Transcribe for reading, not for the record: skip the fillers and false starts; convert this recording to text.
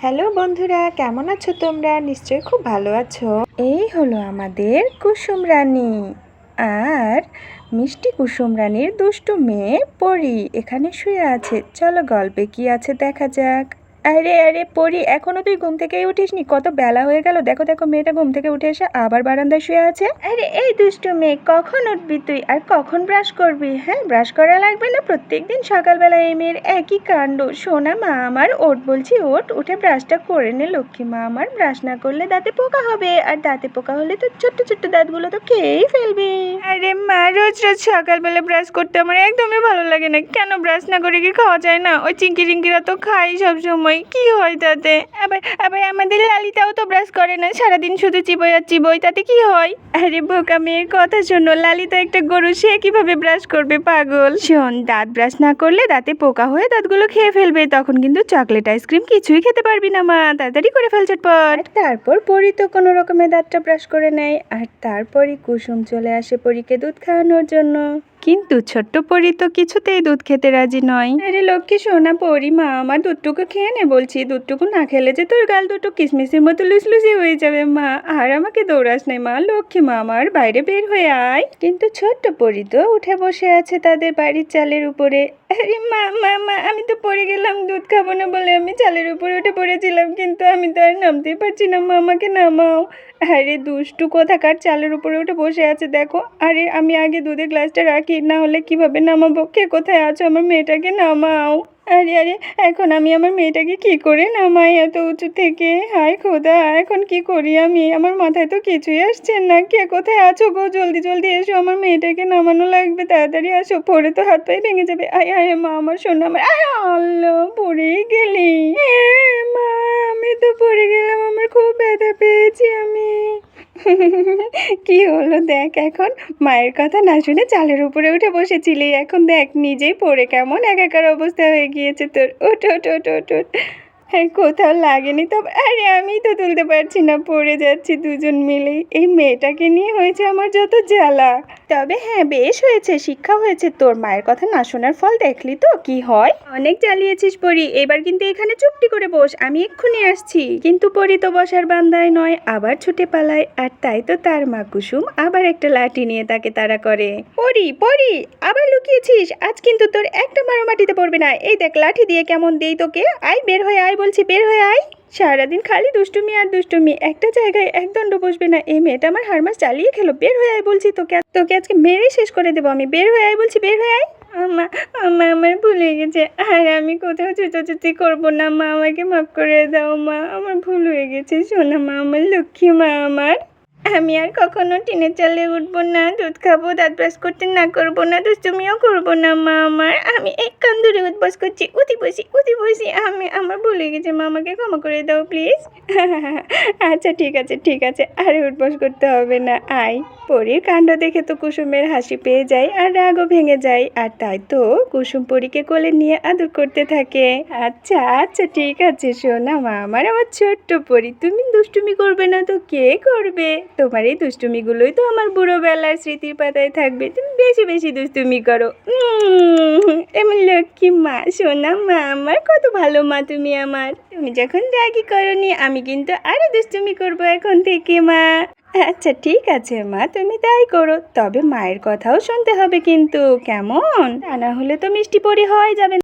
Hello বন্ধুরা, কেমন আছো তোমরা? নিশ্চয়ই খুব ভালো আছো। এই হলো আমাদের কুসুম রানী আর মিষ্টি কুসুম রানীর দুষ্টু মেয়ে পরি এখানে শুয়ে আছে। চলো গল্পে কি আছে দেখা যাক। আরে আরে পরি, এখনো তুই ঘুম থেকেই উঠিসনি? কত বেলা হয়ে গেল। দেখো দেখো, মেয়েটা ঘুম থেকে উঠে এসে আবার বারান্দায় শুয়ে আছে। আরে এই দুষ্টু মেয়ে, কখন উঠবি তুই আর কখন ব্রাশ করবি? হ্যাঁ, ব্রাশ করা লাগবে না? প্রত্যেকদিন সকালবেলা এই মেয়ের একই কাণ্ড। সোনা মা আমার, ওঠ বলছি, ওঠ, উঠে ব্রাশটা করে নে লক্ষ্মী মা আমার। ব্রাশ না করলে দাঁতে পোকা হবে, আর দাঁতে পোকা হলে তো ছোট্ট ছোট্ট দাঁতগুলো তো খেয়েই ফেলবে। আরে মা, রোজ রোজ সকালবেলা ব্রাশ করতে আমার একদমই ভালো লাগে না। কেন ব্রাশ না করে কি খাওয়া যায় না? ওই চিঙ্কি টিঙ্কিরা তো খাই সব সময়, কি হয় তাতে? আবার আবার আমাদের লালিতাও তো ব্রাশ করে না, সারাদিন শুধু চিবোই আর চিবোই, তাতে কি হয়? আরে বোকা মেয়ের কথা শোনো, লালিতা একটা গরু, সে কিভাবে ব্রাশ করবে পাগল? শোন, দাঁত ব্রাশ না করলে দাঁতে পোকা হয়ে দাঁতগুলো খেয়ে ফেলবে, তখন কিন্তু চকলেট আইসক্রিম কিছুই খেতে পারবি না মা। তাড়াতাড়ি করে ফেল চটপট। তারপর পরি তো কোনো রকমের দাঁতটা ব্রাশ করে নেয়, আর তারপরই কুসুম চলে আসে পরীকে দুধ খাওয়ানোর জন্য। কিন্তু ছোট্ট পরি তো কিছুতেই দুধ খেতে রাজি নয়। আরে লক্ষ্মী সোনা পরি মা, আমার দুধটুকু খেয়ে নে বলছি। দুধটুকু না খেলে যে তোর গাল দুটো কিসমিসের মতো লুসলুসি হয়ে যাবে মা। আর আমাকে দৌড়াস নাই মা, লক্ষ্মী মা আমার, বাইরে বের হয়ে আয়। কিন্তু ছোট্ট পরি তো উঠে বসে আছে তাদের বাড়ির চালের উপরে। আরে মা মা মা, আমি তো পড়ে গেলাম, দুধ খাবো না বলে আমি চালের উপরে উঠে পড়েছিলাম, কিন্তু আমি তো আর নামতেই পারছি না মা, আমাকে নামাও। আরে দুষ্টু কোথাকার, চালের উপরে উঠে বসে আছে দেখো। আরে আমি আগে দুধের গ্লাসটা রাখি, না হলে কিভাবে নামাবো? কে কোথায় আছো? আমার মেয়েটাকে নামাও। আরে আরে, এখন আমি আমার মেয়েটাকে কি করে নামাই এত উঁচু থেকে? হায় খোদা, এখন কি করি আমি? আমার মাথায় তো কিছুই আসছে না। কে কোথায় আছো গো? জলদি জলদি এসো, আমার মেয়েটাকে নামানো লাগবে, তাড়াতাড়ি আসো, পড়ে তো হাত পায়ে ভেঙে যাবে। আয় আয় মা আমার সোনা আমার। আয় আল্লাহ, পড়েই গেলি। মা, আমি তো পড়ে গেলাম, আমার খুব ব্যথা পেয়েছি আমি। কি হলো দেখ এখন? মায়ের কথা না শুনে চালের উপরে উঠে বসেছিলি, এখন দেখ নিজেই পড়ে কেমন একাকার অবস্থা হয়ে গিয়েছে তোর। ওঠ ওঠ ওঠ ওঠ ওঠ। হ্যাঁ, কোথাও লাগেনি তো? আরে আমি তো তুলতে পারছি না, পড়ে যাচ্ছি দুজন মিলেই। এই মেয়েটাকে নিয়ে হয়েছে আমার যত জ্বালা। তবে হ্যাঁ, বেশ হয়েছে, শিক্ষা হয়েছে তোর। মায়ের কথা না শোনার ফল দেখলি তো কি হয়। অনেক জ্বালিয়েছিস পরি, এবার কিন্তু এখানে চুপটি করে বস, আমি এক্ষুনি আসছি। কিন্তু পরি তো বসার বান্ধায় নয়, আবার ছুটে পালায়। আর তাই তো তার মা কুসুম আবার একটা লাঠি নিয়ে তাকে তাড়া করে। পরি পরি, আবার লুকিয়েছিস? আজ কিন্তু তোর একটা মারো মাটিতে পড়বে না। এই দেখ লাঠি দিয়ে কেমন দেই তোকে। আয়, বের হয়ে আয় বলছি, বের হয়ে আয়। সারাদিন খালি দুষ্টুমি আর দুষ্টুমি, একটা জায়গায় একদণ্ড বসবে না। এই মেয়েটা আমার হারমাস চালিয়ে খেলো। বের হয়ে আয় বলছি তোকে, তোকে আজকে মেরে শেষ করে দেবো আমি। বের হয়ে আয় বলছি, বের হয়ে আয়। আমা আমা আমার ভুল হয়ে গেছে, আর আমি কোথাও ছুটোছুটি করবো না মা, আমাকে মাফ করে দাও মা, আমার ভুল হয়ে গেছে। সোনা মা আমার, লক্ষ্মী মা আমার। আমি আর কখনো টিনের চালে উঠবো না, দুধ খাবো, দাঁত ব্রাশ করতে না করবো না, দুষ্টুমিও করবো না মা আমার। আমি এক কান ধরে উঠবস করছি, উঠি বসি। আমি, আমার ভুলে গেছে মা, আমাকে ক্ষমা করে দাও প্লিজ। আচ্ছা ঠিক আছে ঠিক আছে, আর উঠবস করতে হবে না, আয়। পরীর কাণ্ড দেখে তো কুসুমের হাসি পেয়ে যায় আর রাগও ভেঙে যায়। আর তাই তো কুসুম পরীকে কোলে নিয়ে আদর করতে থাকে। আচ্ছা আচ্ছা ঠিক আছে সোনা মা আমার, আমার ছোট্ট পরী, তুমি দুষ্টুমি করবে না তো কে করবে? তোমার এই দুষ্টুমিগুলোই তো আমার বুড়োবেলার স্মৃতির পাতায় থাকবে। তুমি বেশি বেশি দুষ্টুমি করো। এমন লক্ষ্মী মা, সোনা মা আমার, কত ভালো মা তুমি আমার। তুমি যখন রাগি করনি, আমি কিন্তু আরো দুষ্টুমি করবো এখন থেকে মা। আচ্ছা ঠিক আছে মা, তুমি তাই করো, তবে মায়ের কথাও শুনতে হবে কিন্তু, কেমন? তা না হলে তো মিষ্টি পরি হওয়াই যাবে না।